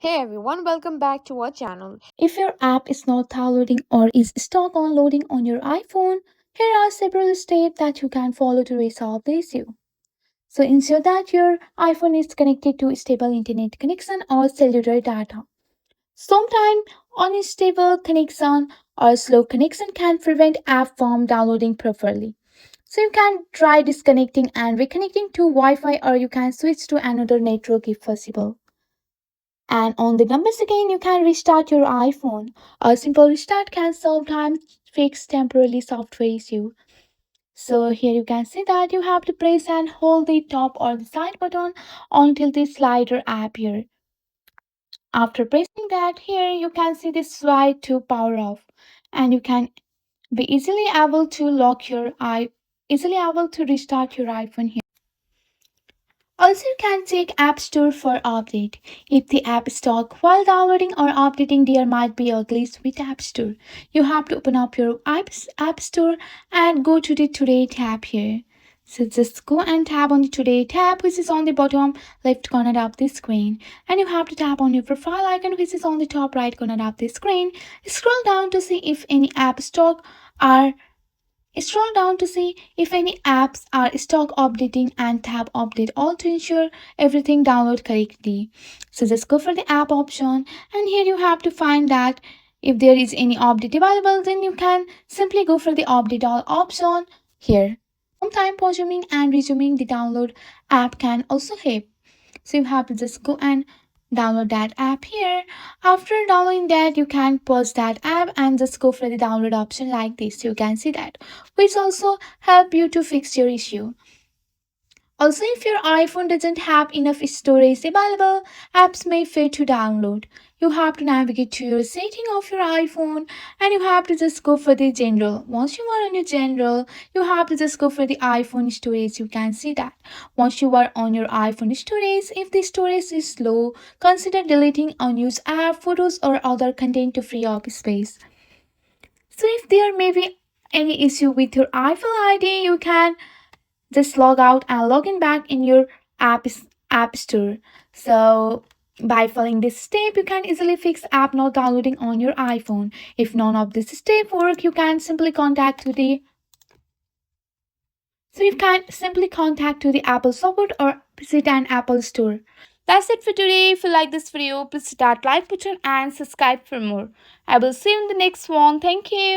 Hey everyone, welcome back to our channel. If your app is not downloading or is stuck on loading on your iPhone, here are several steps that you can follow to resolve the issue. So ensure that your iPhone is connected to a stable internet connection or cellular data. Sometimes unstable connection or slow connection can prevent app from downloading properly. So you can try disconnecting and reconnecting to Wi-Fi, or you can switch to another network if possible. And on the numbers again, you can restart your iPhone. A simple restart can sometimes fix temporary software issue. So here you can see that you have to press and hold the top or the side button until the slider appear. After pressing that, here you can see the slide to power off, and you can be easily able to restart your iPhone here. Also, you can check App Store for update. If the app is stuck while downloading or updating, there might be a glitch with App Store. You have to open up your App Store and go to the Today tab here. So just go and tap on the Today tab, which is on the bottom left corner of the screen. And you have to tap on your profile icon, which is on the top right corner of the screen. Scroll down to see if any app stock are Scroll down to see if any apps are stock updating and tap update all to ensure everything download correctly. So just go for the app option, and here you have to find that if there is any update available, then you can simply go for the update all option here. Sometime pausing and resuming the download app can also help. So you have to just go and download that app here. After downloading that, you can pause that app and just go for the download option like this. You can see that, which also help you to fix your issue. Also, if your iPhone doesn't have enough storage available, apps may fail to download. You have to navigate to your setting of your iPhone, and you have to just go for the general. Once you are on your general, you have to just go for the iPhone storage. You can see that. Once you are on your iPhone storage, if the storage is low, consider deleting unused app, photos, or other content to free up space. So if there may be any issue with your iPhone ID, you can just log out and log in back in your app store. So by following this step, you can easily fix app not downloading on your iPhone. If none of this step work, you can simply contact to the Apple support or visit an Apple store. That's it for today. If you like this video, please hit that like button and subscribe for more. I will see you in the next one. Thank you.